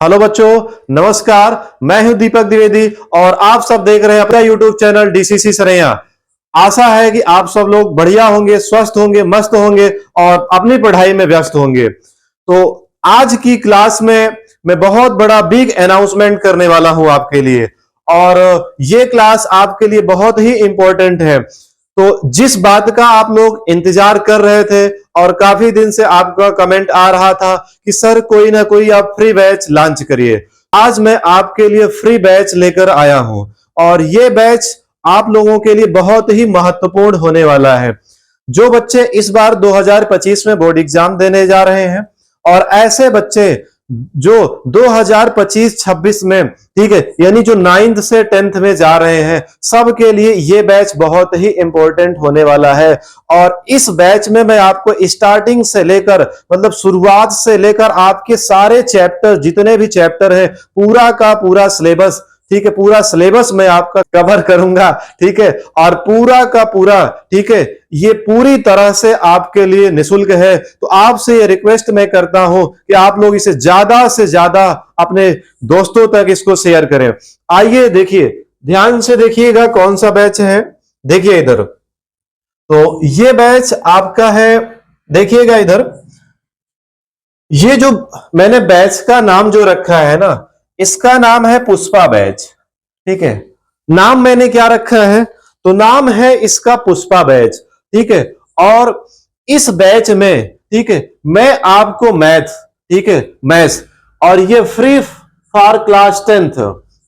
Hello बच्चों, नमस्कार। मैं हूं दीपक द्विवेदी और आप सब देख रहे हैं अपना यूट्यूब चैनल डीसीसी सरैया। आशा है कि आप सब लोग बढ़िया होंगे, स्वस्थ होंगे, मस्त होंगे और अपनी पढ़ाई में व्यस्त होंगे। तो आज की क्लास में मैं बहुत बड़ा बिग अनाउंसमेंट करने वाला हूं आपके लिए, और ये क्लास आपके लिए बहुत ही इंपॉर्टेंट है। तो जिस बात का आप लोग इंतजार कर रहे थे और काफी दिन से आपका कमेंट आ रहा था कि सर कोई ना कोई आप फ्री बैच लॉन्च करिए, आज मैं आपके लिए फ्री बैच लेकर आया हूं। और ये बैच आप लोगों के लिए बहुत ही महत्वपूर्ण होने वाला है। जो बच्चे इस बार 2025 में बोर्ड एग्जाम देने जा रहे हैं और ऐसे बच्चे जो 2025-26 में, ठीक है, यानी जो 9th से 10th में जा रहे हैं, सबके लिए ये बैच बहुत ही इंपॉर्टेंट होने वाला है। और इस बैच में मैं आपको स्टार्टिंग से लेकर, मतलब शुरुआत से लेकर आपके सारे चैप्टर, जितने भी चैप्टर है, पूरा का पूरा सिलेबस, ठीक है, पूरा सिलेबस मैं आपका कवर करूंगा, ठीक है, और पूरा का पूरा, ठीक है, ये पूरी तरह से आपके लिए निःशुल्क है। तो आपसे ये रिक्वेस्ट मैं करता हूं कि आप लोग इसे ज्यादा से ज्यादा अपने दोस्तों तक इसको शेयर करें। आइए देखिए, ध्यान से देखिएगा कौन सा बैच है। देखिए इधर, तो ये बैच आपका है, देखिएगा इधर, ये जो मैंने बैच का नाम जो रखा है ना, इसका नाम है पुष्पा बैच, ठीक है। नाम मैंने क्या रखा है, तो नाम है इसका पुष्पा बैच, ठीक है। और इस बैच में, ठीक है, मैं आपको मैथ, ठीक है, मैथ्स, और ये फ्री फॉर क्लास 10th,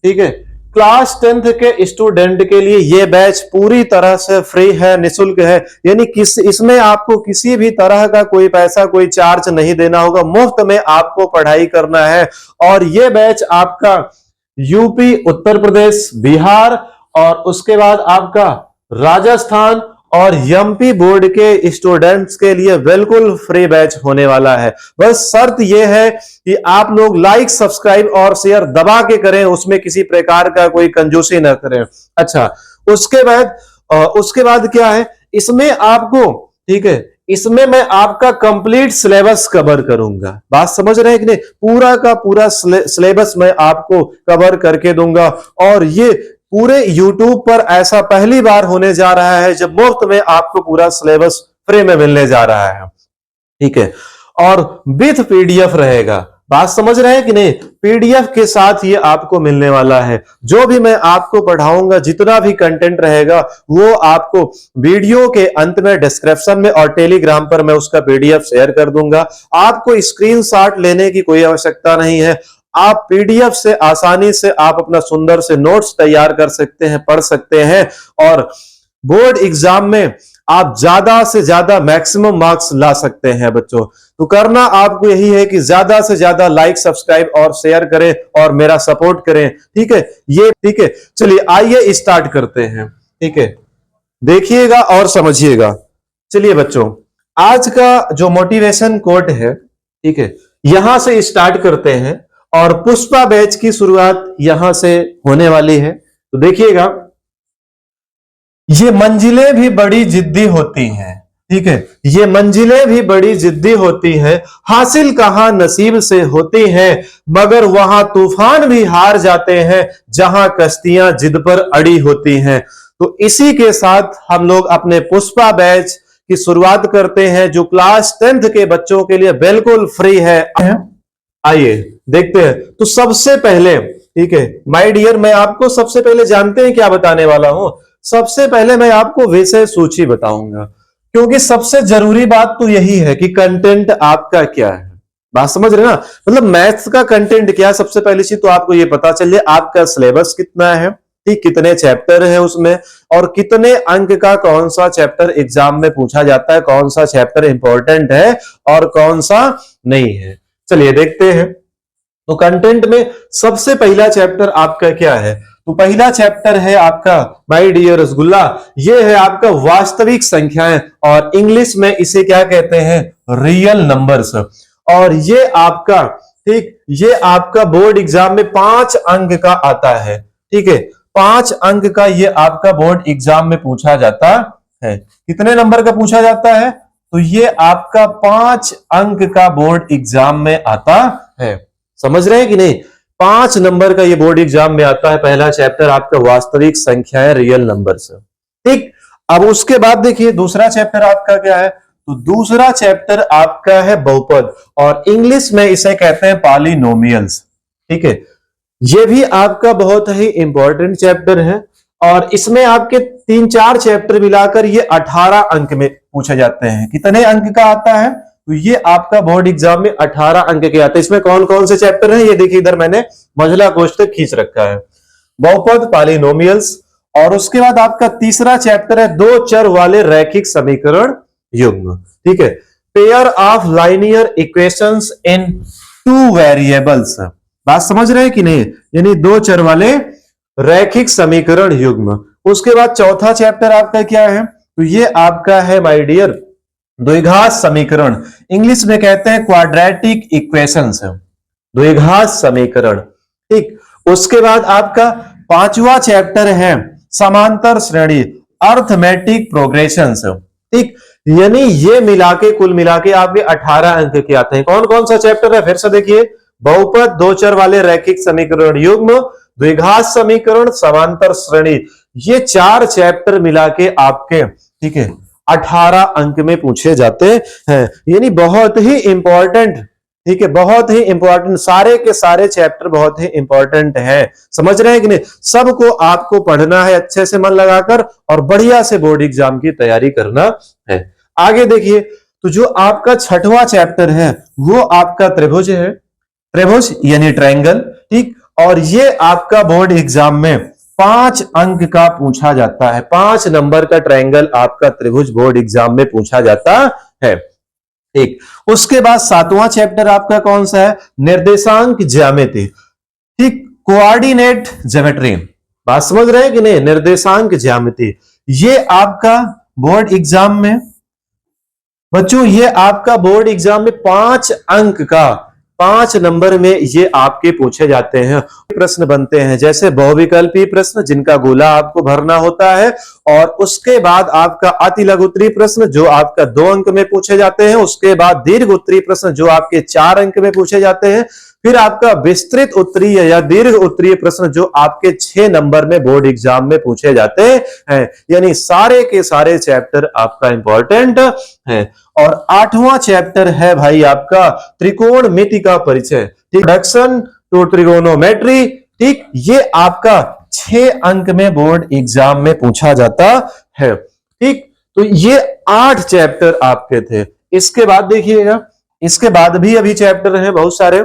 ठीक है, क्लास 10th के स्टूडेंट के लिए ये बैच पूरी तरह से फ्री है, निःशुल्क है। यानी इसमें आपको किसी भी तरह का कोई पैसा, कोई चार्ज नहीं देना होगा, मुफ्त में आपको पढ़ाई करना है। और ये बैच आपका यूपी, उत्तर प्रदेश, बिहार और उसके बाद आपका राजस्थान और एमपी बोर्ड के स्टूडेंट्स के लिए बिल्कुल फ्री बैच होने वाला है। बस शर्त यह है कि आप लोग लाइक, सब्सक्राइब और शेयर दबा के करें, उसमें किसी प्रकार का कोई कंजूसी ना करें। अच्छा, उसके बाद क्या है, इसमें आपको, ठीक है, इसमें मैं आपका कंप्लीट सिलेबस कवर करूंगा। बात समझ रहे हैं कि नहीं? पूरा का पूरा सिलेबस मैं आपको कवर करके दूंगा। और ये पूरे YouTube पर ऐसा पहली बार होने जा रहा है जब मुफ्त में आपको पूरा सिलेबस फ्री में मिलने जा रहा है, ठीक है। और विथ पीडीएफ रहेगा। बात समझ रहे हैं कि नहीं? पीडीएफ के साथ ये आपको मिलने वाला है। जो भी मैं आपको पढ़ाऊंगा, जितना भी कंटेंट रहेगा, वो आपको वीडियो के अंत में डिस्क्रिप्शन में और टेलीग्राम पर मैं उसका पीडीएफ शेयर कर दूंगा। आपको स्क्रीनशॉट लेने की कोई आवश्यकता नहीं है। आप पीडीएफ से आसानी से आप अपना सुंदर से नोट्स तैयार कर सकते हैं, पढ़ सकते हैं, और बोर्ड एग्जाम में आप ज्यादा से ज्यादा मैक्सिमम मार्क्स ला सकते हैं बच्चों। तो करना आपको यही है कि ज्यादा से ज्यादा लाइक, सब्सक्राइब और शेयर करें और मेरा सपोर्ट करें, ठीक है। ये ठीक है, चलिए आइए स्टार्ट करते हैं, ठीक है। देखिएगा और समझिएगा। चलिए बच्चों, आज का जो मोटिवेशन कोट है, ठीक है, यहां से स्टार्ट करते हैं और पुष्पा बैच की शुरुआत यहां से होने वाली है। तो देखिएगा, ये मंजिलें भी बड़ी जिद्दी होती हैं, ठीक है, ये मंजिलें भी बड़ी जिद्दी होती हैं, हासिल कहां नसीब से होती हैं, मगर वहां तूफान भी हार जाते हैं जहां कश्तियां जिद पर अड़ी होती हैं। तो इसी के साथ हम लोग अपने पुष्पा बैच की शुरुआत करते हैं, जो क्लास 10th के बच्चों के लिए बिल्कुल फ्री है। आइए देखते हैं। तो सबसे पहले, ठीक है माय डियर, मैं आपको सबसे पहले जानते हैं क्या बताने वाला हूं? सबसे पहले मैं आपको विषय सूची बताऊंगा, क्योंकि सबसे जरूरी बात तो यही है कि कंटेंट आपका क्या है। बात समझ रहे ना? मतलब मैथ्स का कंटेंट क्या है, सबसे पहली चीज तो आपको ये पता चले आपका सिलेबस कितना है, ठीक, कितने चैप्टर है उसमें, और कितने अंक का कौन सा चैप्टर एग्जाम में पूछा जाता है, कौन सा चैप्टर इंपॉर्टेंट है और कौन सा नहीं है। चलिए देखते हैं। तो कंटेंट में सबसे पहला चैप्टर आपका क्या है? तो पहला चैप्टर है आपका माय डियर रसगुल्ला, ये है आपका वास्तविक संख्याएं, और इंग्लिश में इसे क्या कहते हैं? Real numbers. और ये आपका, ठीक, ये आपका बोर्ड एग्जाम में 5 अंक का आता है, ठीक है, 5 अंक का ये आपका बोर्ड एग्जाम में पूछा जाता है। कितने नंबर का पूछा जाता है? तो ये आपका 5 अंक का बोर्ड एग्जाम में आता है। समझ रहे हैं कि नहीं? 5 नंबर का ये बोर्ड एग्जाम में आता है। पहला चैप्टर आपका वास्तविक संख्याएं, रियल नंबर्स। ठीक, अब उसके बाद देखिए दूसरा चैप्टर आपका क्या है? तो दूसरा चैप्टर आपका है बहुपद, और इंग्लिश में इसे कहते हैं पॉलिनोमियल्स। ठीक है, ये भी आपका बहुत ही इंपॉर्टेंट चैप्टर है, और इसमें आपके 3-4 चैप्टर मिलाकर ये 18 अंक में पूछे जाते हैं। कितने अंक का आता है? तो ये आपका बोर्ड एग्जाम में 18 अंक के आते हैं। इसमें कौन कौन से चैप्टर हैं ये देखिए, इधर मैंने मंझला कोष्ठक खींच रखा है। बहुपद, पॉलिनोमियल्स, और उसके बाद आपका तीसरा चैप्टर है दो चर वाले रैखिक समीकरण युग्म। ठीक है, pair of linear equations in 2 variables. बात समझ रहे हैं कि नहीं? यानी दो चर वाले रैखिक समीकरण युग्म। उसके बाद चौथा चैप्टर आपका क्या है? तो ये आपका है माय डियर द्विघात समीकरण, इंग्लिश में कहते हैं क्वाड्रेटिक इक्वेशंस, द्विघात समीकरण। ठीक, उसके बाद आपका पांचवा चैप्टर है समांतर श्रेणी, अर्थमेटिक प्रोग्रेशंस। ठीक, यानी ये मिलाके कुल मिलाके आपके 18 अंक के आते हैं। कौन कौन सा चैप्टर है फिर से देखिए? बहुपद, दो चर वाले रैखिक समीकरण युग्म, द्विघात समीकरण, समांतर श्रेणी। ये 4 चैप्टर मिलाके आपके, ठीक है, 18 अंक में पूछे जाते हैं। यानी बहुत ही इंपॉर्टेंट, ठीक है, बहुत ही इंपॉर्टेंट, सारे के सारे चैप्टर बहुत ही इंपॉर्टेंट है। समझ रहे हैं कि नहीं? सबको आपको पढ़ना है अच्छे से मन लगाकर, और बढ़िया से बोर्ड एग्जाम की तैयारी करना है। आगे देखिए, तो जो आपका 6वां चैप्टर है वो आपका त्रिभुज है, त्रिभुज यानी ट्रायंगल। ठीक, और ये आपका बोर्ड एग्जाम में 5 अंक का पूछा जाता है। 5 नंबर का ट्रायंगल आपका त्रिभुज बोर्ड एग्जाम में पूछा जाता है। ठीक, उसके बाद 7वां चैप्टर आपका कौन सा है? निर्देशांक ज्यामिति। ठीक, कोऑर्डिनेट ज्योमेट्री। बात समझ रहे हैं कि नहीं? निर्देशांक ज्यामिति, ये आपका बोर्ड एग्जाम में बच्चों, ये आपका बोर्ड एग्जाम में 5 अंक का, 5 नंबर में ये आपके पूछे जाते हैं। प्रश्न बनते हैं जैसे बहुविकल्पी प्रश्न जिनका गोला आपको भरना होता है, और उसके बाद आपका अति लघु उत्तरीय प्रश्न जो आपका 2 अंक में पूछे जाते हैं। उसके बाद दीर्घ उत्तरीय प्रश्न जो आपके 4 अंक में पूछे जाते हैं। फिर आपका विस्तृत उत्तरीय या दीर्घ उत्तरीय प्रश्न जो आपके 6 नंबर में बोर्ड एग्जाम में पूछे जाते हैं। यानी सारे के सारे चैप्टर आपका इंपॉर्टेंट है। और 8वां चैप्टर है भाई आपका त्रिकोणमिति का परिचय, इंट्रोडक्शन टू ट्रिगोनोमेट्री। ठीक, ये आपका 6 अंक में बोर्ड एग्जाम में पूछा जाता है। ठीक, तो ये 8 चैप्टर आपके थे। इसके बाद देखिएगा, इसके बाद भी अभी चैप्टर हैं बहुत सारे।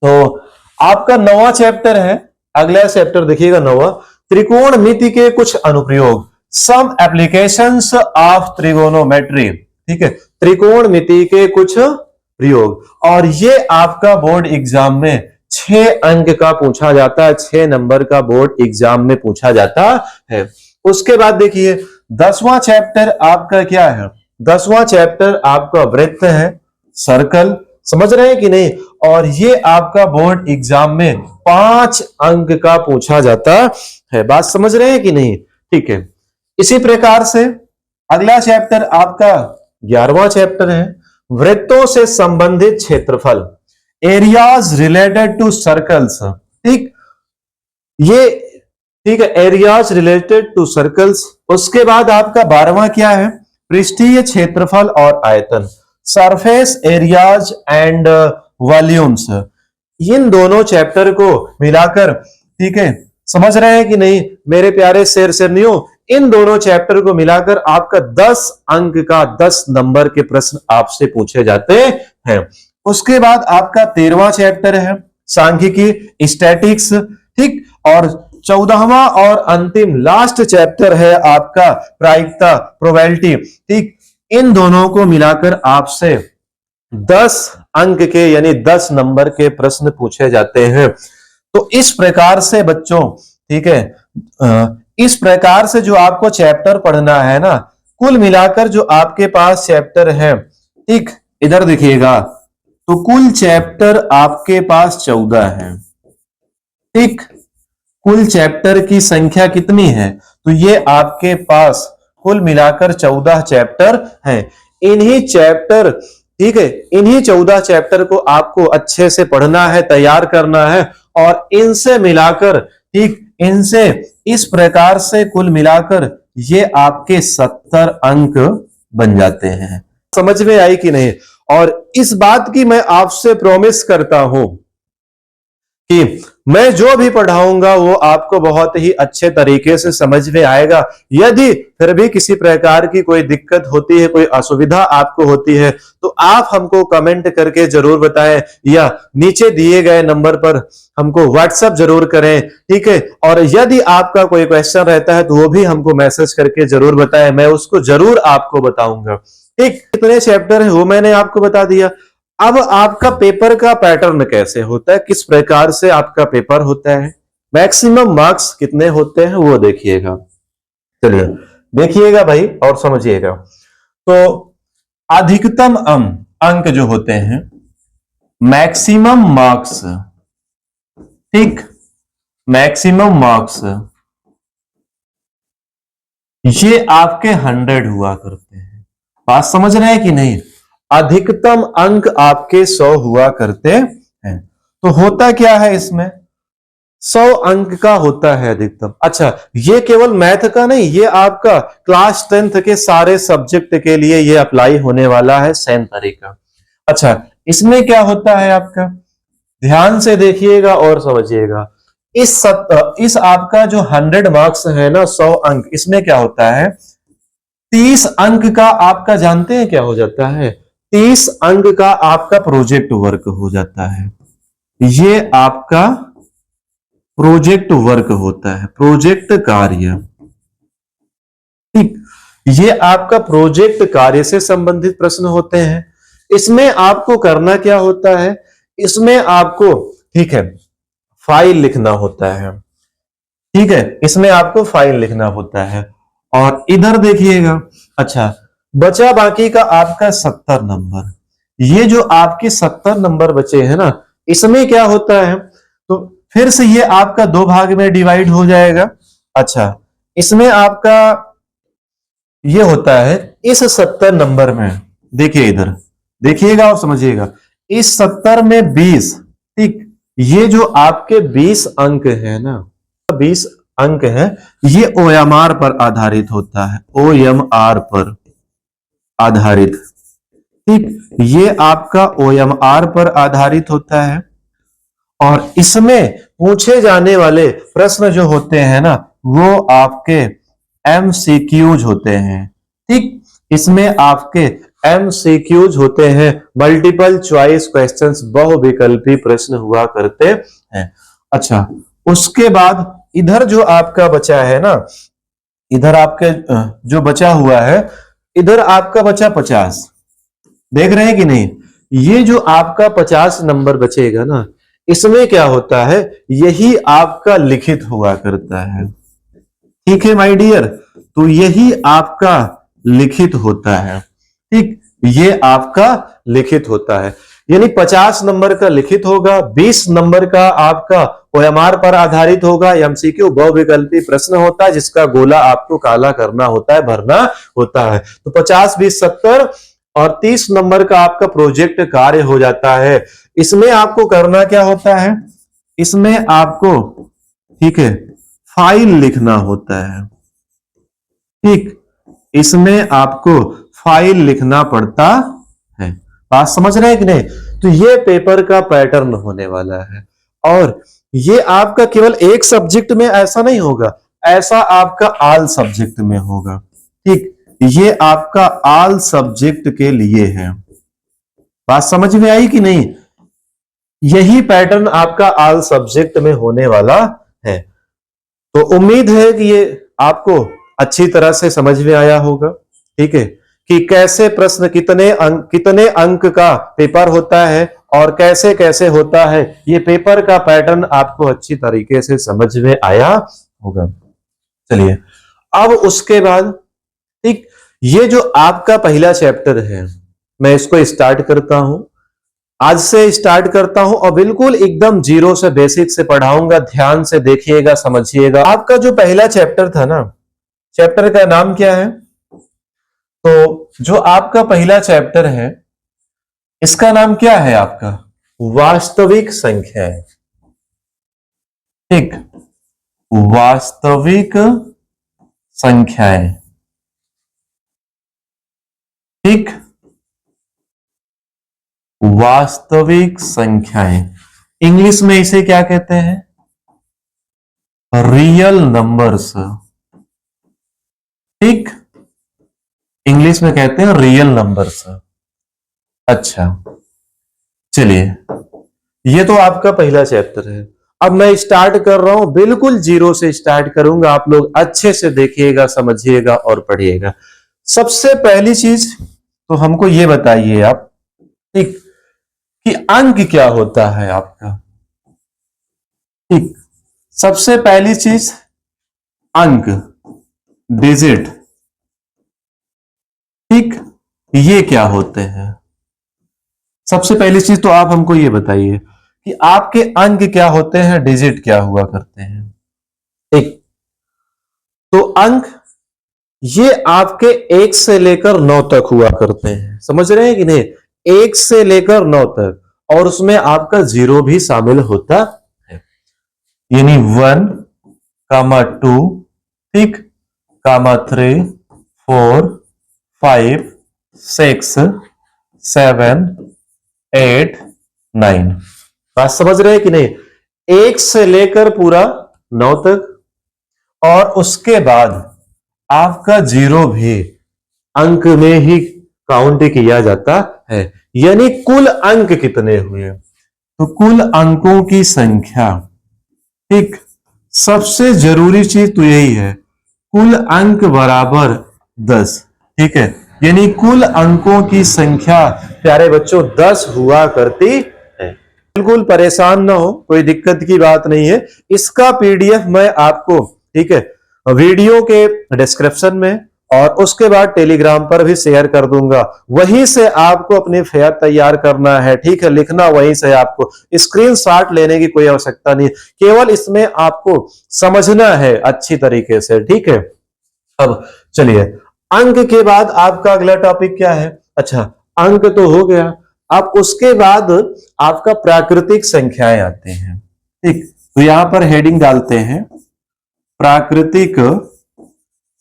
तो आपका 9वां चैप्टर है, अगला चैप्टर देखिएगा 9वां, त्रिकोणमिति के कुछ अनुप्रयोग, सम एप्लीकेशंस ऑफ ट्रिगोनोमेट्री। ठीक है, त्रिकोणमिति के कुछ प्रयोग, और ये आपका बोर्ड एग्जाम में 6 अंक का पूछा जाता है। 6 नंबर का बोर्ड एग्जाम में पूछा जाता है। उसके बाद देखिए 10वां चैप्टर आपका क्या है? 10वां चैप्टर आपका वृत्त है, सर्कल। समझ रहे हैं कि नहीं? और ये आपका बोर्ड एग्जाम में 5 अंक का पूछा जाता है। बात समझ रहे हैं कि नहीं? ठीक है, इसी प्रकार से अगला चैप्टर आपका 11वां चैप्टर है, वृत्तों से संबंधित क्षेत्रफल, एरियाज रिलेटेड टू सर्कल्स। ठीक, ये ठीक है, एरियाज रिलेटेड टू सर्कल्स। उसके बाद आपका 12वां क्या है? पृष्ठीय क्षेत्रफल और आयतन, सरफेस एरियाज एंड वॉल्यूम्स। इन दोनों चैप्टर को मिलाकर, ठीक है, समझ रहे हैं कि नहीं मेरे प्यारे शेर शेरनियों? इन दोनों चैप्टर को मिलाकर आपका 10 अंक का 10 नंबर के प्रश्न आपसे पूछे जाते हैं। उसके बाद आपका 13वां चैप्टर है सांख्यिकी, स्टैटिक्स। ठीक, और 14वां और अंतिम लास्ट चैप्टर है आपका प्रायिकता, प्रोबेबिलिटी। ठीक, इन दोनों को मिलाकर आपसे 10 अंक के यानी 10 नंबर के प्रश्न पूछे जाते हैं। तो इस प्रकार से बच्चों, ठीक है, इस प्रकार से जो आपको चैप्टर पढ़ना है ना, कुल मिलाकर जो आपके पास चैप्टर है, ठीक, इधर देखिएगा, तो कुल चैप्टर आपके पास 14 है। ठीक, कुल चैप्टर की संख्या कितनी है? तो ये आपके पास कुल मिलाकर 14 चैप्टर हैं। इन्हीं चैप्टर ठीक है, इन्हीं 14 चैप्टर को आपको अच्छे से पढ़ना है, तैयार करना है और इनसे मिलाकर, ठीक, इनसे इस प्रकार से कुल मिलाकर ये आपके 70 अंक बन जाते हैं। समझ में आई कि नहीं? और इस बात की मैं आपसे प्रॉमिस करता हूं कि मैं जो भी पढ़ाऊंगा वो आपको बहुत ही अच्छे तरीके से समझ में आएगा। यदि फिर भी किसी प्रकार की कोई दिक्कत होती है, कोई असुविधा आपको होती है, तो आप हमको कमेंट करके जरूर बताएं या नीचे दिए गए नंबर पर हमको व्हाट्सएप जरूर करें, ठीक है। और यदि आपका कोई क्वेश्चन रहता है तो वो भी हमको मैसेज करके जरूर बताएं, मैं उसको जरूर आपको बताऊंगा, ठीक। कितने चैप्टर है वो मैंने आपको बता दिया। अब आपका पेपर का पैटर्न कैसे होता है, किस प्रकार से आपका पेपर होता है, मैक्सिमम मार्क्स कितने होते हैं वो देखिएगा। चलिए देखिएगा भाई और समझिएगा। तो अधिकतम अंक जो होते हैं, मैक्सिमम मार्क्स, ठीक, मैक्सिमम मार्क्स ये आपके 100 हुआ करते हैं। बात समझ रहे हैं कि नहीं? अधिकतम अंक आपके 100 हुआ करते हैं। तो होता क्या है इसमें, 100 अंक का होता है अधिकतम। अच्छा, ये केवल मैथ का नहीं, ये आपका क्लास 10th के सारे सब्जेक्ट के लिए ये अप्लाई होने वाला है, सेम तरीका। अच्छा, इसमें क्या होता है आपका, ध्यान से देखिएगा और समझिएगा। इस आपका जो 100 मार्क्स है ना, 100 अंक, इसमें क्या होता है, 30 अंक का आपका जानते हैं क्या हो जाता है, 30 अंक का आपका प्रोजेक्ट वर्क हो जाता है। ये आपका प्रोजेक्ट वर्क होता है, प्रोजेक्ट कार्य, ठीक। ये आपका प्रोजेक्ट कार्य से संबंधित प्रश्न होते हैं। इसमें आपको करना क्या होता है, इसमें आपको, ठीक है, फाइल लिखना होता है, ठीक है, इसमें आपको फाइल लिखना होता है। और इधर देखिएगा, अच्छा, बचा बाकी का आपका 70 नंबर। ये जो आपके 70 नंबर बचे हैं ना, इसमें क्या होता है, तो फिर से ये आपका 2 भाग में डिवाइड हो जाएगा। अच्छा, इसमें आपका ये होता है, इस 70 नंबर में देखिए, इधर देखिएगा और समझिएगा, इस 70 में 20, ठीक, ये जो आपके 20 अंक है ना, 20 अंक है, ये OMR पर आधारित होता है, OMR पर आधारित, ठीक, ये आपका OMR पर आधारित होता है। और इसमें पूछे जाने वाले प्रश्न जो होते हैं ना, वो आपके MCQs होते हैं, ठीक। इसमें आपके MCQs होते हैं, मल्टीपल चॉइस क्वेश्चंस, बहुविकल्पी प्रश्न हुआ करते हैं। अच्छा, उसके बाद इधर जो आपका बचा है ना, इधर आपके जो बचा हुआ है, इधर आपका बचा 50, देख रहे हैं कि नहीं? ये जो आपका 50 नंबर बचेगा ना, इसमें क्या होता है, यही आपका लिखित हुआ करता है, ठीक है माय डियर। तो यही आपका लिखित होता है, ठीक, ये आपका लिखित होता है। यानी 50 नंबर का लिखित होगा, 20 नंबर का आपका OMR पर आधारित होगा, MCQ बहुविकल्पी प्रश्न होता है जिसका गोला आपको काला करना होता है, भरना होता है। तो 50, 20, 70 और 30 नंबर का आपका प्रोजेक्ट कार्य हो जाता है। इसमें आपको करना क्या होता है, इसमें आपको, ठीक है, फाइल लिखना होता है, ठीक, इसमें आपको फाइल लिखना पड़ता है। बात समझ रहे हैं कि नहीं? तो ये पेपर का पैटर्न होने वाला है। और ये आपका केवल एक सब्जेक्ट में ऐसा नहीं होगा, ऐसा आपका ऑल सब्जेक्ट में होगा, ठीक, ये आपका ऑल सब्जेक्ट के लिए है। बात समझ में आई कि नहीं? यही पैटर्न आपका ऑल सब्जेक्ट में होने वाला है। तो उम्मीद है कि ये आपको अच्छी तरह से समझ में आया होगा, ठीक है, कि कैसे प्रश्न, कितने अंक का पेपर होता है और कैसे कैसे होता है। ये पेपर का पैटर्न आपको अच्छी तरीके से समझ में आया होगा। चलिए, अब उसके बाद, ठीक, ये जो आपका पहला चैप्टर है, मैं इसको स्टार्ट करता हूं, आज से स्टार्ट करता हूं और बिल्कुल एकदम जीरो से, बेसिक से पढ़ाऊंगा। ध्यान से देखिएगा, समझिएगा। आपका जो पहला चैप्टर था ना, चैप्टर का नाम क्या है? तो जो आपका पहला चैप्टर है इसका नाम क्या है आपका? वास्तविक संख्याएं। ठीक, वास्तविक संख्याएं। ठीक, वास्तविक संख्याएं। इंग्लिश में इसे क्या कहते हैं? Real numbers. ठीक, इंग्लिश में कहते हैं रियल नंबर्स। अच्छा, चलिए, ये तो आपका पहला चैप्टर है। अब मैं स्टार्ट कर रहा हूं, बिल्कुल जीरो से स्टार्ट करूंगा। आप लोग अच्छे से देखिएगा, समझिएगा और पढ़िएगा। सबसे पहली चीज तो हमको ये बताइए आप, ठीक, कि अंक क्या होता है आपका? ठीक, सबसे पहली चीज अंक, डिजिट। ठीक, ये क्या होते हैं? सबसे पहली चीज तो आप हमको ये बताइए कि आपके अंक क्या होते हैं, डिजिट क्या हुआ करते हैं। एक तो अंक ये आपके 1 से लेकर 9 तक हुआ करते हैं, समझ रहे हैं कि नहीं? 1 से लेकर 9 तक, और उसमें आपका जीरो भी शामिल होता है, यानी 1, कामा 2, ठीक, कामा 3, 4, 5, 6, 7, 8, 9। बात समझ रहे हैं कि नहीं? 1 से लेकर पूरा 9 तक, और उसके बाद आपका जीरो भी अंक में ही काउंट किया जाता है। यानी कुल अंक कितने हुए? तो कुल अंकों की संख्या। ठीक, सबसे जरूरी चीज तो यही है, कुल अंक बराबर 10। ठीक है, यानी कुल अंकों की संख्या प्यारे बच्चों 10 हुआ करती है। बिल्कुल परेशान ना हो, कोई दिक्कत की बात नहीं है। इसका पीडीएफ मैं आपको, ठीक है, वीडियो के डिस्क्रिप्शन में और उसके बाद टेलीग्राम पर भी शेयर कर दूंगा। वहीं से आपको अपने फेयर तैयार करना है, ठीक है, लिखना वहीं से, आपको स्क्रीनशॉट लेने की कोई आवश्यकता नहीं, केवल इसमें आपको समझना है अच्छी तरीके से। ठीक है, अब चलिए, अंक के बाद आपका अगला टॉपिक क्या है? अच्छा, अंक तो हो गया, अब उसके बाद आपका प्राकृतिक संख्याएं आते हैं। ठीक, तो यहां पर हेडिंग डालते हैं प्राकृतिक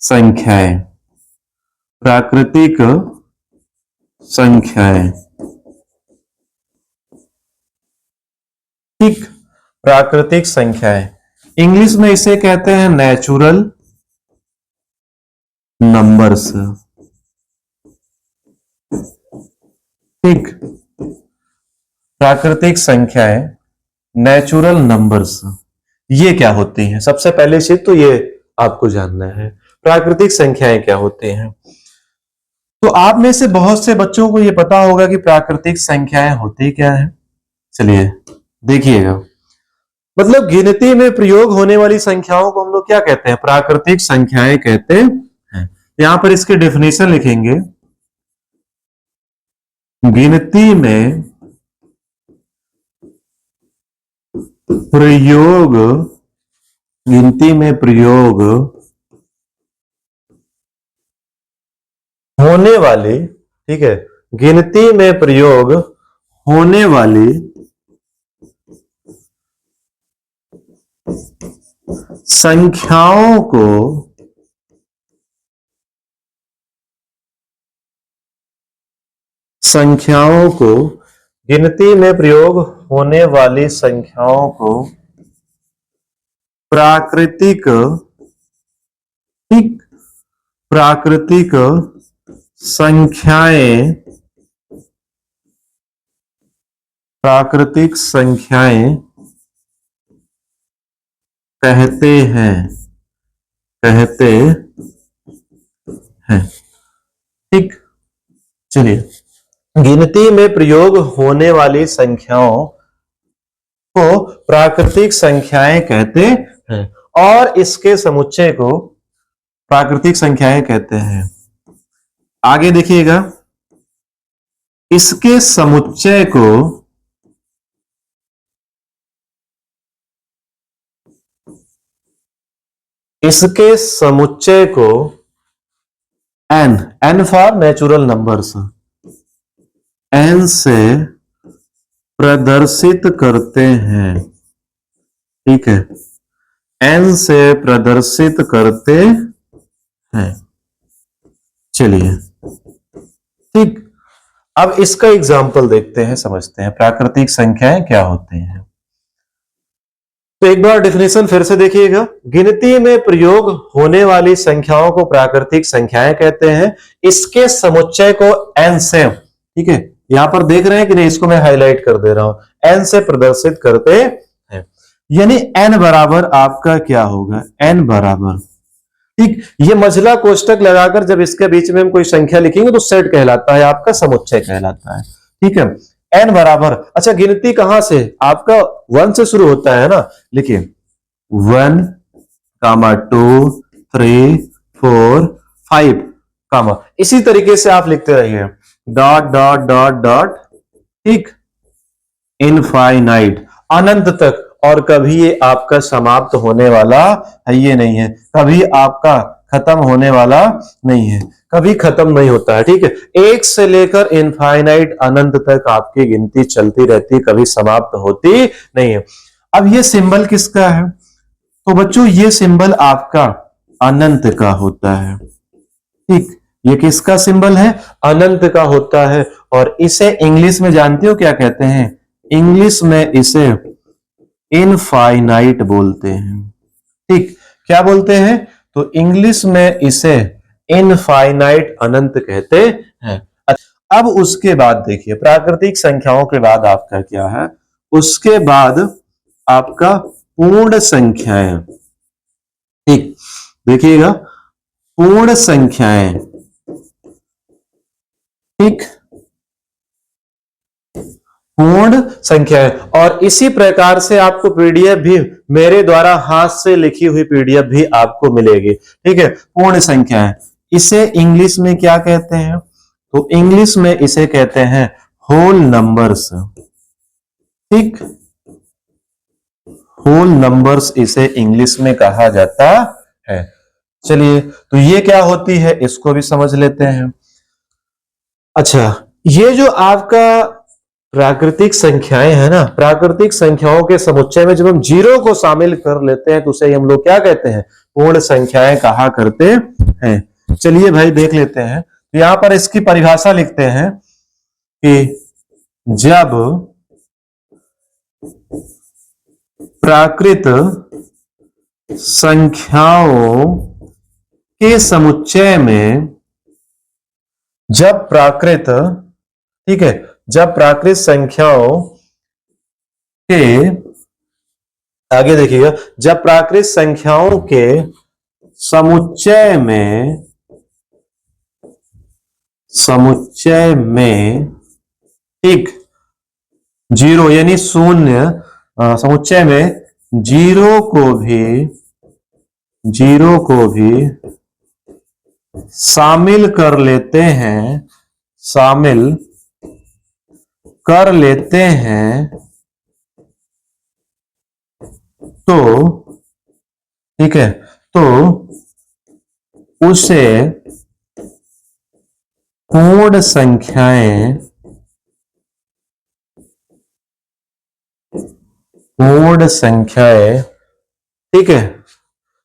संख्याएं। प्राकृतिक संख्याएं। ठीक, प्राकृतिक संख्याएं, इंग्लिश में इसे कहते हैं नेचुरल नंबर्स। ठीक, प्राकृतिक संख्याएं, नेचुरल नंबर्स, ये क्या होती हैं? सबसे पहले चीज तो ये आपको जानना है, प्राकृतिक संख्याएं क्या होती हैं। तो आप में से बहुत से बच्चों को ये पता होगा कि प्राकृतिक संख्याएं होती क्या है। चलिए देखिएगा, मतलब गिनती में प्रयोग होने वाली संख्याओं को हम लोग क्या कहते हैं? प्राकृतिक संख्याएं कहते हैं। यहां पर इसके डेफिनेशन लिखेंगे, गिनती में प्रयोग, गिनती में प्रयोग होने वाली, ठीक है, गिनती में प्रयोग होने वाली संख्याओं को गिनती में प्रयोग होने वाली संख्याओं को प्राकृतिक, ठीक, प्राकृतिक संख्याएं, प्राकृतिक संख्याएं कहते हैं, कहते हैं। ठीक, चलिए, गिनती में प्रयोग होने वाली संख्याओं को प्राकृतिक संख्याएं कहते हैं, और इसके समुच्चय को प्राकृतिक संख्याएं कहते हैं। आगे देखिएगा, इसके समुच्चय को N, N for natural numbers, n से प्रदर्शित करते हैं। ठीक है, n से प्रदर्शित करते हैं। चलिए ठीक, अब इसका एग्जाम्पल देखते हैं, समझते हैं प्राकृतिक संख्याएं क्या होती हैं। तो एक बार डेफिनेशन फिर से देखिएगा। गिनती में प्रयोग होने वाली संख्याओं को प्राकृतिक संख्याएं कहते हैं। इसके समुच्चय को n से, ठीक है, यहां पर देख रहे हैं कि नहीं, इसको मैं हाईलाइट कर दे रहा हूं, n से प्रदर्शित करते हैं। यानी n बराबर आपका क्या होगा, n बराबर, ठीक, ये मझला कोष्टक लगाकर जब इसके बीच में हम कोई संख्या लिखेंगे तो सेट कहलाता है, आपका समुच्चय कहलाता है। ठीक है, n बराबर, अच्छा गिनती कहां से, आपका 1 से शुरू होता है ना, लिखिए 1, 2, 3, 4, 5, इसी तरीके से आप लिखते रहिए, डॉट डॉट डॉट डॉट, ठीक, इनफाइनाइट, अनंत तक। और कभी ये आपका समाप्त होने वाला है ये नहीं है, कभी आपका खत्म होने वाला नहीं है, कभी खत्म नहीं होता है। ठीक है, एक से लेकर इनफाइनाइट अनंत तक आपकी गिनती चलती रहती, कभी समाप्त होती नहीं है। अब ये सिंबल किसका है, तो बच्चों ये सिंबल आपका अनंत का होता है। ठीक, ये किसका सिंबल है, अनंत का होता है। और इसे इंग्लिश में जानते हो क्या कहते हैं, इंग्लिश में इसे इनफाइनाइट बोलते हैं। ठीक, क्या बोलते हैं, तो इंग्लिश में इसे इनफाइनाइट, अनंत कहते हैं। अब उसके बाद देखिए, प्राकृतिक संख्याओं के बाद आपका क्या है, उसके बाद आपका पूर्ण संख्याएं। ठीक, देखिएगा, पूर्ण संख्याएं, ठीक, पूर्ण संख्याएं। और इसी प्रकार से आपको पीडीएफ भी, मेरे द्वारा हाथ से लिखी हुई पीडीएफ भी आपको मिलेगी। ठीक है, पूर्ण संख्याएं, इसे इंग्लिश में क्या कहते हैं, तो इंग्लिश में इसे कहते हैं होल नंबर्स। ठीक, होल नंबर्स इसे इंग्लिश में कहा जाता है। चलिए, तो ये क्या होती है, इसको भी समझ लेते हैं। अच्छा, ये जो आपका प्राकृतिक संख्याएं है ना, प्राकृतिक संख्याओं के समुच्चय में जब हम जीरो को शामिल कर लेते हैं तो उसे हम लोग क्या कहते हैं, पूर्ण संख्याएं कहा करते हैं। चलिए भाई देख लेते हैं, तो यहां पर इसकी परिभाषा लिखते हैं कि जब प्राकृत संख्याओं के समुच्चय में, जब प्राकृत, ठीक है, जब प्राकृत संख्याओं के, आगे देखिएगा, जब प्राकृत संख्याओं के समुच्चय में, ठीक, जीरो यानी शून्य, समुच्चय में जीरो को भी शामिल कर लेते हैं, शामिल कर लेते हैं, तो ठीक है, तो उसे पूर्ण संख्याएं, ठीक है,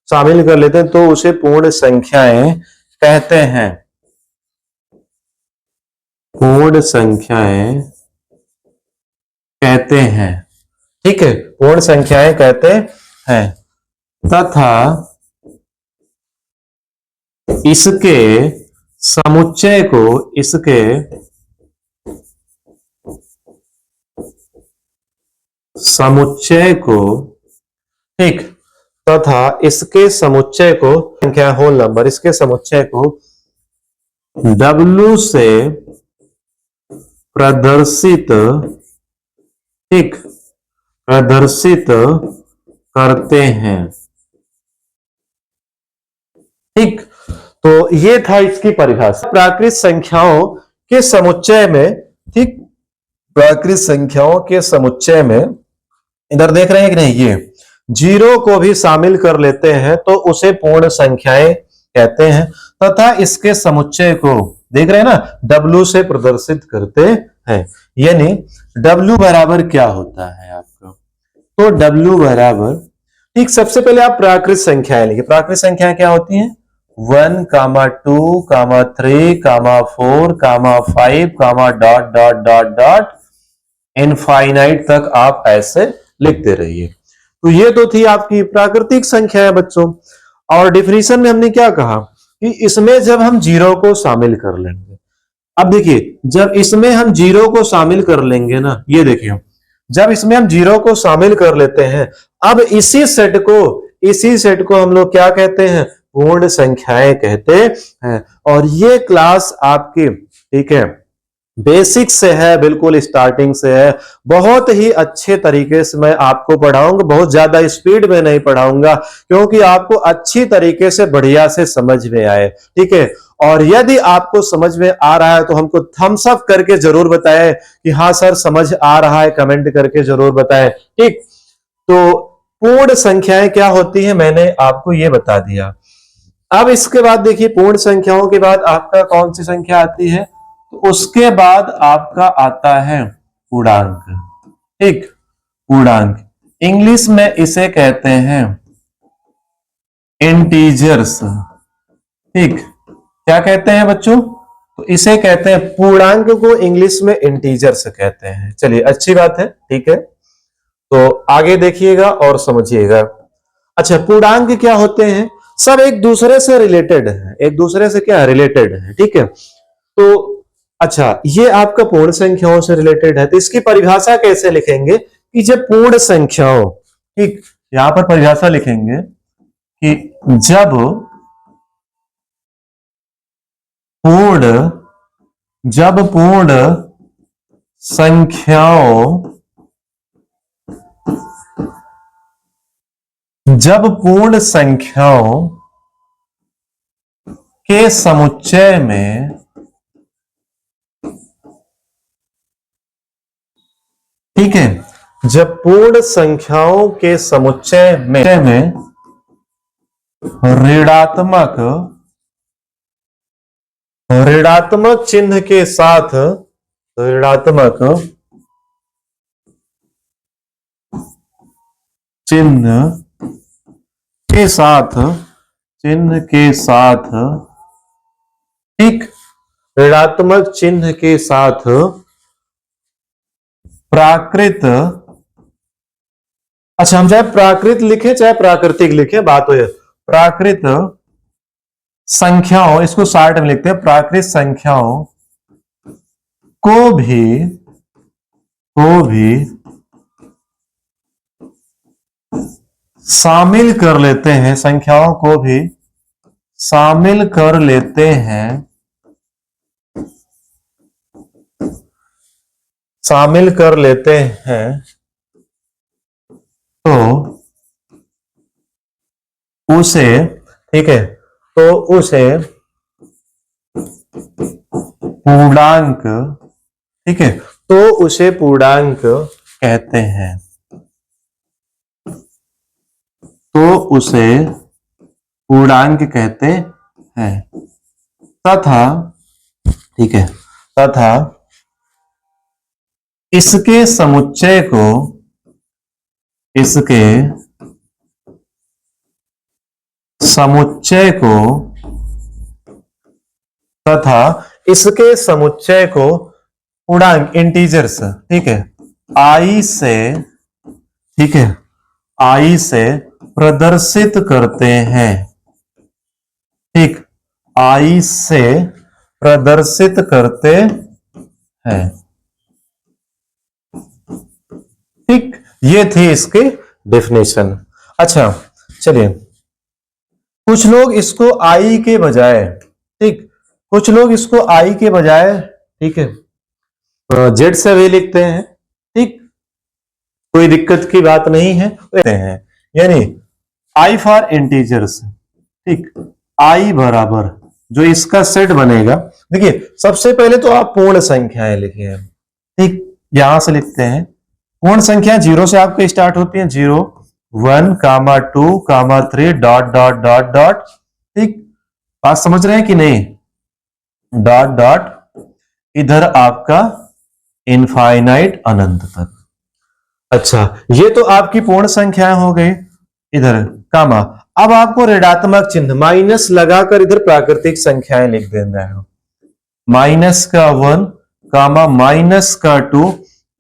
शामिल कर लेते हैं तो उसे पूर्ण संख्याएं कहते हैं, पूर्ण संख्याएं कहते हैं। ठीक है, पूर्ण संख्याएं कहते हैं। तथा इसके समुच्चय को, इसके समुच्चय को, ठीक, तथा इसके समुच्चय को, संख्या होल नंबर, इसके समुच्चय को W से प्रदर्शित, ठीक, प्रदर्शित करते हैं। ठीक, तो ये था इसकी परिभाषा। प्राकृत संख्याओं के समुच्चय में, ठीक, प्राकृत संख्याओं के समुच्चय में, इधर देख रहे हैं कि नहीं, ये जीरो को भी शामिल कर लेते हैं तो उसे पूर्ण संख्याएं कहते हैं। तथा इसके समुच्चय को, देख रहे हैं ना, W से प्रदर्शित करते है। यानी W बराबर क्या होता है आपका, तो W बराबर, ठीक, सबसे पहले आप प्राकृत संख्याएं लिखिए। प्राकृत संख्याएं क्या होती हैं, 1, 2, 3, 4, 5, dot dot dot dot infinite तक आप ऐसे लिखते रहिए। तो ये तो थी आपकी प्राकृतिक संख्याएं बच्चों। और डिफिनीशन में हमने क्या कहा कि इसमें जब हम जीरो को शामिल कर लेंगे, अब देखिए जब इसमें हम जीरो को शामिल कर लेंगे ना, ये देखिए जब इसमें हम जीरो को शामिल कर लेते हैं, अब इसी सेट को हम लोग क्या कहते हैं, पूर्ण संख्याएं कहते हैं। और ये क्लास आपकी, ठीक है, बेसिक से है, बिल्कुल स्टार्टिंग से है। बहुत ही अच्छे तरीके से मैं आपको पढ़ाऊंगा, बहुत ज्यादा स्पीड में नहीं पढ़ाऊंगा, क्योंकि आपको अच्छी तरीके से बढ़िया से समझ में आए, ठीक है। और यदि आपको समझ में आ रहा है तो हमको थम्स अप करके जरूर बताएं कि हाँ सर समझ आ रहा है, कमेंट करके जरूर बताएं, ठीक। तो पूर्ण संख्याएं क्या होती है मैंने आपको ये बता दिया। अब इसके बाद देखिए पूर्ण संख्याओं के बाद आपका कौन सी संख्या आती है, तो उसके बाद आपका आता है पूर्णांक, ठीक। पूर्णांक इंग्लिश में इसे कहते हैं इंटीजर्स, ठीक। क्या कहते हैं बच्चों, तो इसे कहते हैं पूर्णांक को इंग्लिश में इंटीजर्स कहते हैं। चलिए अच्छी बात है, ठीक है। तो आगे देखिएगा और समझिएगा। अच्छा, पूर्णांक क्या होते हैं, सब एक दूसरे से रिलेटेड है, एक दूसरे से क्या रिलेटेड है, ठीक है। तो अच्छा, ये आपका पूर्ण संख्याओं से रिलेटेड है, तो इसकी परिभाषा कैसे लिखेंगे कि जब पूर्ण संख्याओं, ठीक, यहां पर परिभाषा लिखेंगे कि जब पूर्ण संख्याओं के समुच्चय में, ठीक है, जब पूर्ण संख्याओं के समुच्चय में ऋणात्मक चिन्ह के साथ, ऋणात्मक चिन्ह के साथ, ठीक, ऋणात्मक चिन्ह के साथ प्राकृत, अच्छा हम चाहे प्राकृत लिखे चाहे प्राकृतिक लिखे, बात हो, प्राकृत संख्याओं, इसको शॉर्ट में लिखते हैं, प्राकृत संख्याओं को भी शामिल कर लेते हैं, संख्याओं को भी शामिल कर लेते हैं, शामिल कर लेते हैं, तो उसे, ठीक है, तो उसे पूर्णांक, ठीक है, तो उसे पूर्णांक कहते हैं, तो उसे पूर्णांक कहते हैं। तथा, ठीक है, तथा इसके समुच्चय को, तथा इसके समुच्चय को पूर्णांक इंटीजर्स, ठीक है, आई से, ठीक है, आई से प्रदर्शित करते हैं, ठीक, आई से प्रदर्शित करते हैं, ठीक। ये थी इसकी डेफिनेशन। अच्छा चलिए, कुछ लोग इसको आई के बजाय, ठीक, कुछ लोग इसको आई के बजाय, ठीक है, जेड से भी लिखते हैं, ठीक, कोई दिक्कत की बात नहीं है, यानी आई फॉर इंटीजर्स, ठीक, आई बराबर जो इसका सेट बनेगा, देखिए सबसे पहले तो आप पूर्ण संख्याएं लिखिए, ठीक, यहां से लिखते हैं पूर्ण संख्या, जीरो से आपके स्टार्ट होती है, 0, 1, 2, 3 डॉट डॉट डॉट डॉट, ठीक, बात समझ रहे हैं कि नहीं, डॉट डॉट, इधर आपका इनफाइनाइट अनंत तक। अच्छा, ये तो आपकी पूर्ण संख्याएं हो गई, इधर कामा। अब आपको ऋणात्मक चिन्ह माइनस लगाकर इधर प्राकृतिक संख्याएं लिख देना है। माइनस का 1 कामा माइनस का 2,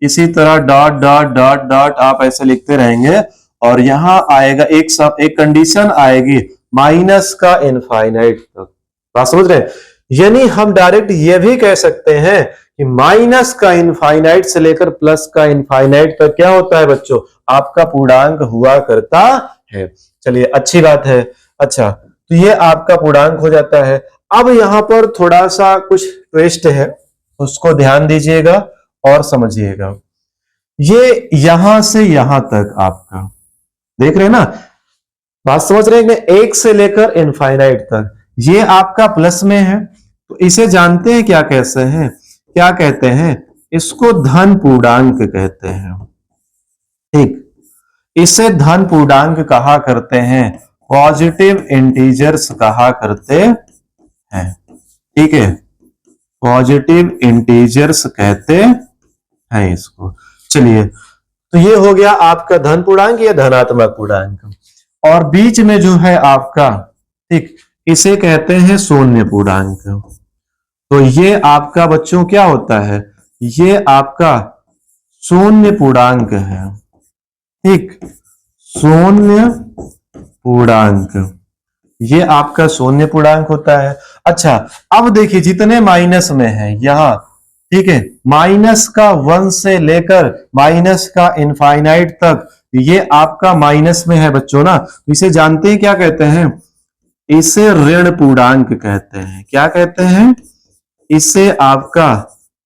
इसी तरह डॉट डॉट डॉट डॉट आप ऐसे लिखते रहेंगे और यहां आएगा एक कंडीशन आएगी माइनस का इनफाइनाइट तक। बात समझ रहे हैं? यानी हम डायरेक्ट ये भी कह सकते हैं कि माइनस का इनफाइनाइट से लेकर प्लस का इनफाइनाइट तक क्या होता है बच्चों, आपका पूर्णांक हुआ करता है। चलिए, अच्छी बात है। अच्छा, तो ये आपका पूर्णांक हो जाता है। अब यहां पर थोड़ा सा कुछ ट्विस्ट है, उसको ध्यान दीजिएगा और समझिएगा। ये यहां से यहां तक आपका देख रहे हैं ना, बात समझ रहे हैं? एक से लेकर इनफाइनाइट तक ये आपका प्लस में है, तो इसे जानते हैं क्या कैसे हैं, क्या कहते हैं, इसको धन पूर्णांक कहते हैं। ठीक, इसे धन पूर्णांक कहा करते हैं, पॉजिटिव इंटीजर्स कहा करते हैं। ठीक है, पॉजिटिव इंटीजर्स कहते हैं इसको। चलिए, तो ये हो गया आपका धन पूर्णांक या धनात्मक पूर्णांक। और बीच में जो है आपका, ठीक, इसे कहते हैं शून्य पूर्णांक। तो ये आपका बच्चों क्या होता है, ये आपका शून्य पूर्णांक है। ठीक, शून्य पूर्णांक, ये आपका शून्य पूर्णांक होता है। अच्छा, अब देखिए जितने माइनस में है यहां, ठीक है, माइनस का 1 से लेकर माइनस का इनफाइनाइट तक ये आपका माइनस में है बच्चों ना, इसे जानते हैं क्या कहते हैं, इसे ऋण पूर्णांक कहते हैं। क्या कहते हैं? इसे आपका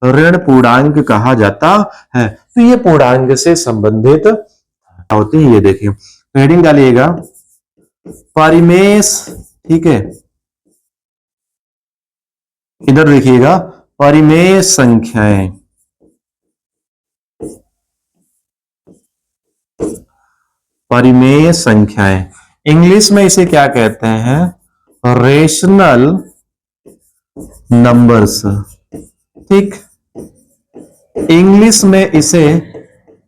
ऋण पूर्णांक कहा जाता है। तो ये पूर्णांक से संबंधित होते हैं। ये देखिए, हेडिंग डालिएगा परिमेय, ठीक है, इधर देखिएगा परिमेय संख्याएं। परिमेय संख्याएं इंग्लिश में इसे क्या कहते हैं, रेशनल नंबर्स। ठीक, इंग्लिश में इसे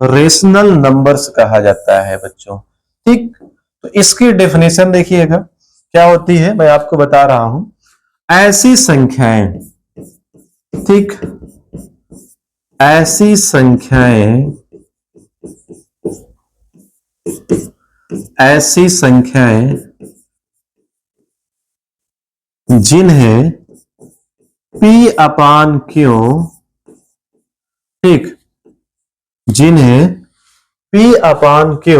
रेशनल नंबर्स कहा जाता है बच्चों। ठीक, तो इसकी डेफिनेशन देखिएगा क्या होती है, मैं आपको बता रहा हूं। ऐसी संख्याएं, ठीक, ऐसी संख्याएं, ऐसी संख्याएं जिन्हें P अपान Q, ठीक, जिन्हें P अपान Q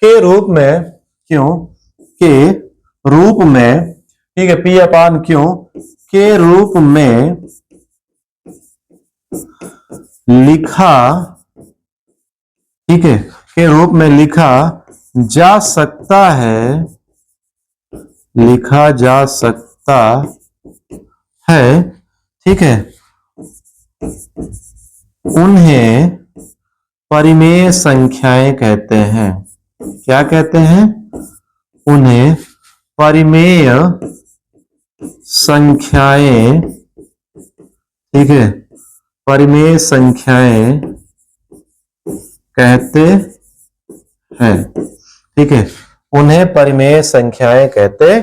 के रूप में, क्यों के रूप में, ठीक है, P अपान Q के रूप में लिखा, ठीक है, के रूप में लिखा जा सकता है, लिखा जा सकता है, ठीक है, उन्हें परिमेय संख्याएं कहते हैं। क्या कहते हैं? उन्हें परिमेय संख्याएं, ठीक है, परिमेय संख्याएं कहते हैं। ठीक है, उन्हें परिमेय संख्याएं कहते हैं।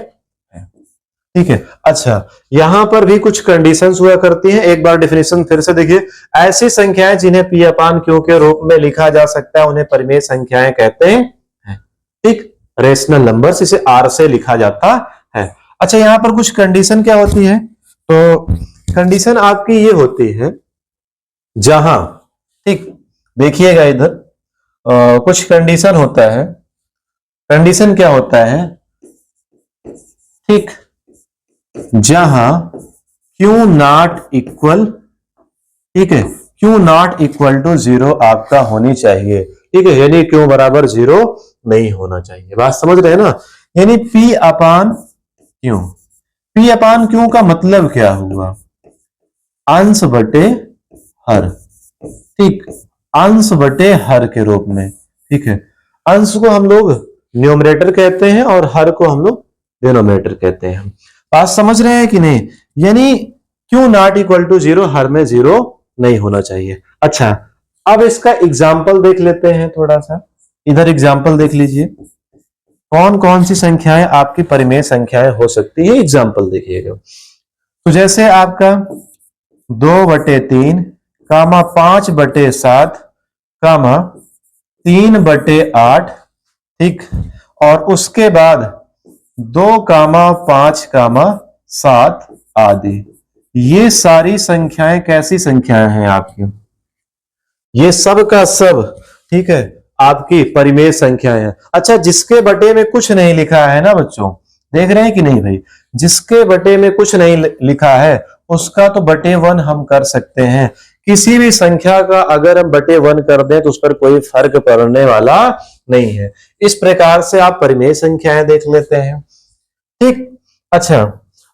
ठीक है, अच्छा, यहां पर भी कुछ कंडीशंस हुआ करती हैं। एक बार डेफिनेशन फिर से देखिए, ऐसी संख्याएं जिन्हें P अपान Q के रूप में लिखा जा सकता है उन्हें परिमेय संख्याएं कहते हैं। ठीक, रेशनल नंबर्स, इसे R से लिखा जाता है। अच्छा, यहां पर कुछ कंडीशन क्या होती है, तो कंडीशन आपकी ये होती है, जहां, ठीक, देखिएगा इधर कुछ कंडीशन होता है। कंडीशन क्या होता है, ठीक, जहां Q नॉट इक्वल, ठीक है, Q नॉट इक्वल टू 0 आपका होनी चाहिए। ठीक है, यानी Q बराबर 0 नहीं होना चाहिए। बात समझ रहे हैं ना? यानी P अपान Q, P अपान Q का मतलब क्या हुआ, अंश बटे हर। ठीक, अंश बटे हर के रूप में। ठीक है, अंश को हम लोग न्यूमरेटर कहते हैं और हर को हम लोग डिनोमिनेटर कहते हैं। बात समझ रहे हैं कि नहीं? यानी Q नॉट इक्वल टू 0, हर में 0 नहीं होना चाहिए। अच्छा, अब इसका एग्जाम्पल देख लेते हैं थोड़ा सा। इधर एग्जाम्पल देख लीजिए, कौन कौन सी संख्याएं आपकी परिमेय संख्याएं हो सकती है, एग्जाम्पल देखिएगा। तो जैसे आपका 2/3 कामा 5/7 कामा 3/8, ठीक, और उसके बाद 2, 5, 7 आदि। ये सारी संख्याएं कैसी संख्याएं हैं आपकी? ये सब का सब, ठीक है, आपकी परिमेय संख्याएं हैं। अच्छा, जिसके बटे में कुछ नहीं लिखा है ना बच्चों, देख रहे हैं कि नहीं भाई? जिसके बटे में कुछ नहीं लिखा है उसका तो बटे 1 हम कर सकते हैं। किसी भी संख्या का अगर हम बटे 1 कर दें तो उस पर कोई फर्क पड़ने वाला नहीं है। इस प्रकार से आप परिमेय संख्याएं देख लेते हैं, ठीक। अच्छा,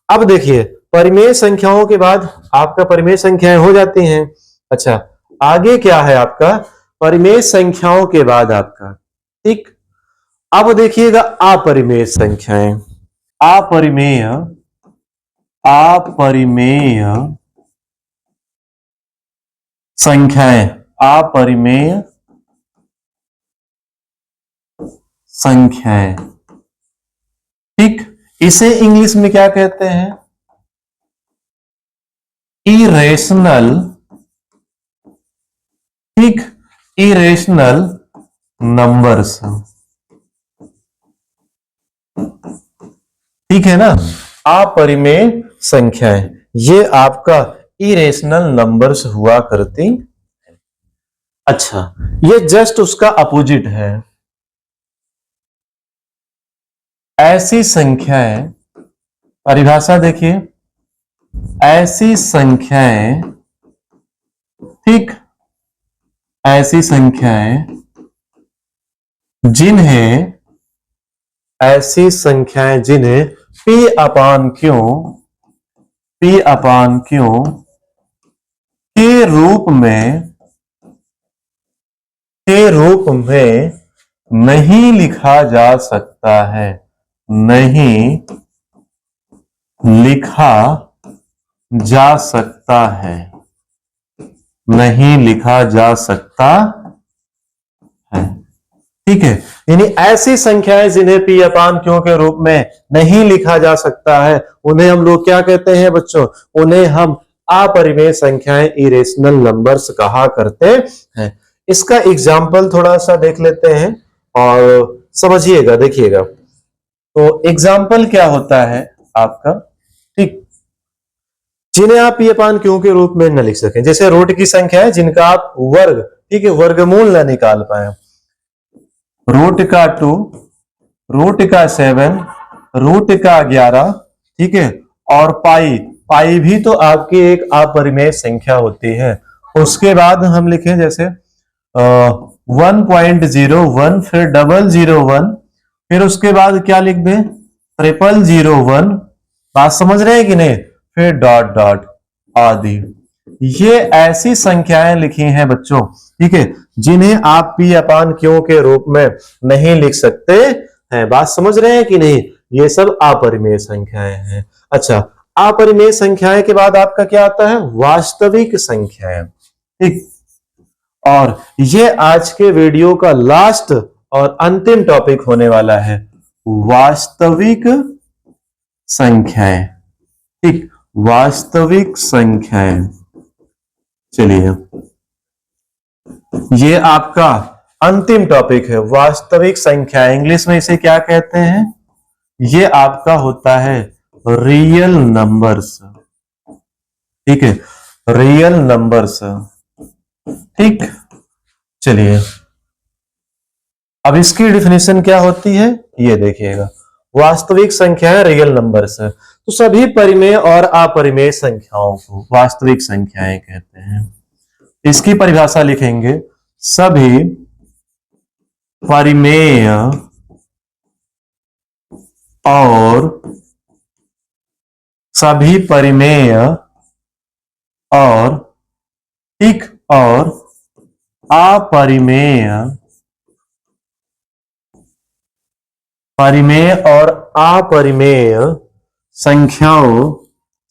अब देखिए, परिमेय संख्याओं के बाद आपका परिमेय संख्याएं हो जाती हैं। अच्छा, आगे क्या है आपका? परिमेय संख्याओं के बाद आपका, ठीक, अब देखिएगा अपरिमेय संख्याएं। अपरिमेय, अपरिमेय संख्याएं, अपरिमेय संख्याएं, ठीक। इसे इंग्लिश में क्या कहते हैं? इरेशनल, ठीक, इरेशनल नंबर्स, ठीक है ना। अपरिमेय संख्याएं ये आपका इरेशनल नंबर्स हुआ करती। अच्छा, ये जस्ट उसका अपोजिट है। ऐसी संख्याएं, परिभाषा देखिए, ऐसी संख्याएं, ठीक, ऐसी संख्याएं जिन्हें, ऐसी संख्याएं जिन्हें P/Q, P/Q के रूप में, के रूप में नहीं लिखा जा सकता है, नहीं लिखा जा सकता है, नहीं लिखा जा सकता है, ठीक है। यानी ऐसी संख्याएं जिन्हें P/Q के रूप में नहीं लिखा जा सकता है उन्हें हम लोग क्या कहते हैं बच्चों? उन्हें हम अपरिमेय संख्याएं, इरेशनल नंबर्स कहा करते हैं। इसका एग्जाम्पल थोड़ा सा देख लेते हैं और समझिएगा, देखिएगा। तो एग्जाम्पल क्या होता है आपका, ठीक, जिन्हें आप P/Q के रूप में न लिख सकें, जैसे रूट की संख्या है जिनका आप वर्ग, ठीक है, वर्गमूल न निकाल पाए। रूट का 2, रूट का 7, रूट का 11, ठीक है, और पाई, पाई भी तो आपकी एक अपरिमेय संख्या होती है। उसके बाद हम लिखें जैसे 1.01, फिर 001, फिर उसके बाद क्या लिख दें? 0001, बात समझ रहे हैं कि नहीं? फिर डॉट डॉट आदि। ये ऐसी संख्याएं लिखी हैं बच्चों, ठीक है, जिन्हें आप P/Q के रूप में नहीं लिख सकते हैं। बात समझ रहे हैं कि नहीं? ये सब अपरिमेय संख्याएं हैं। अच्छा, अपरिमेय संख्याएं के बाद आपका क्या आता है? वास्तविक संख्याएं, ठीक। और ये आज के वीडियो का लास्ट और अंतिम टॉपिक होने वाला है, वास्तविक संख्याएं, ठीक, वास्तविक संख्याएं। चलिए, ये आपका अंतिम टॉपिक है, वास्तविक संख्या। इंग्लिश में इसे क्या कहते हैं? ये आपका होता है रियल नंबर्स, ठीक है, रियल नंबर्स, ठीक। चलिए, अब इसकी डिफिनेशन क्या होती है ये देखिएगा। वास्तविक संख्याएं रियल नंबर्स है, तो सभी परिमेय और अपरिमेय संख्याओं को वास्तविक संख्याएं कहते हैं। इसकी परिभाषा लिखेंगे, सभी परिमेय और, सभी परिमेय और, ठीक, और अपरिमेय, परिमेय और अपरिमेय संख्याओं,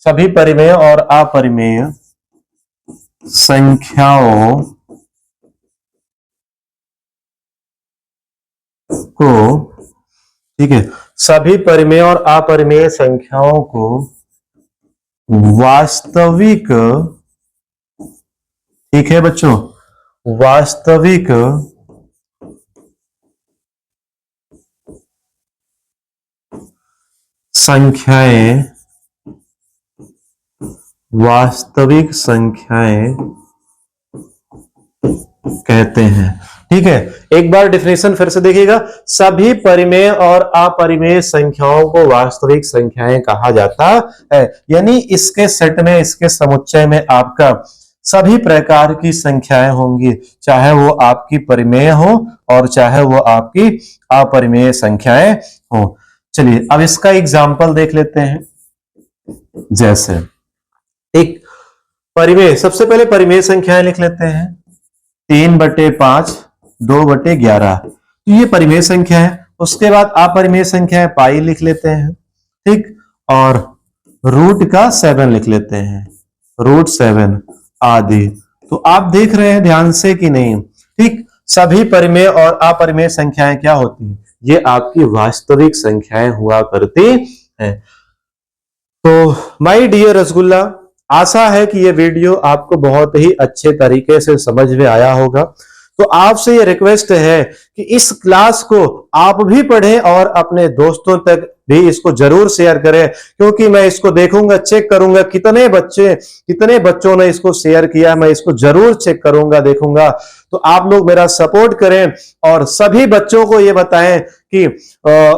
सभी परिमेय और अपरिमेय संख्याओं को, ठीक है, सभी परिमेय और अपरिमेय संख्याओं को वास्तविक, ठीक है बच्चों, वास्तविक संख्याएं, वास्तविक संख्याएं कहते हैं। ठीक है, एक बार डेफिनेशन फिर से देखिएगा। सभी परिमेय और अपरिमेय संख्याओं को वास्तविक संख्याएं कहा जाता है, यानी इसके सेट में, इसके समुच्चय में आपका सभी प्रकार की संख्याएं होंगी, चाहे वो आपकी परिमेय हो और चाहे वो आपकी अपरिमेय संख्याएं हो। चलिए अब इसका एग्जाम्पल देख लेते हैं। जैसे एक परिमेय, सबसे पहले परिमेय संख्याएं लिख लेते हैं। 3/5, 2/11, तो ये परिमेय संख्या है। उसके बाद अपरिमेय संख्या है, पाई लिख लेते हैं, ठीक, और रूट का 7 लिख लेते हैं, √7 आदि। तो आप देख रहे हैं ध्यान से कि नहीं? ठीक, सभी परिमेय और अपरिमेय संख्याएं क्या होती हैं? ये आपकी वास्तविक संख्याएं हुआ करती हैं। तो माय डियर रसगुल्ला, आशा है कि ये वीडियो आपको बहुत ही अच्छे तरीके से समझ में आया होगा। तो आपसे ये रिक्वेस्ट है कि इस क्लास को आप भी पढ़ें और अपने दोस्तों तक भी इसको जरूर शेयर करें, क्योंकि मैं इसको देखूंगा, चेक करूंगा कितने बच्चों ने इसको शेयर किया, मैं इसको जरूर चेक करूंगा, देखूंगा। तो आप लोग मेरा सपोर्ट करें और सभी बच्चों को ये बताएं कि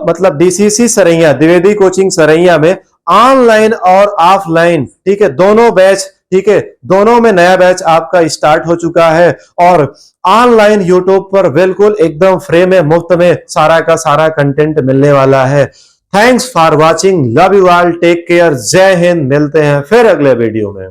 मतलब डीसीसी सरैया, द्विवेदी कोचिंग सरैया में ऑनलाइन और ऑफलाइन, ठीक है, दोनों बैच, ठीक है, दोनों में नया बैच आपका स्टार्ट हो चुका है। और ऑनलाइन यूट्यूब पर बिल्कुल एकदम फ्री में, मुफ्त में सारा का सारा कंटेंट मिलने वाला है। Thanks for watching, love you all, take care, जय हिंद। मिलते हैं फिर अगले वीडियो में।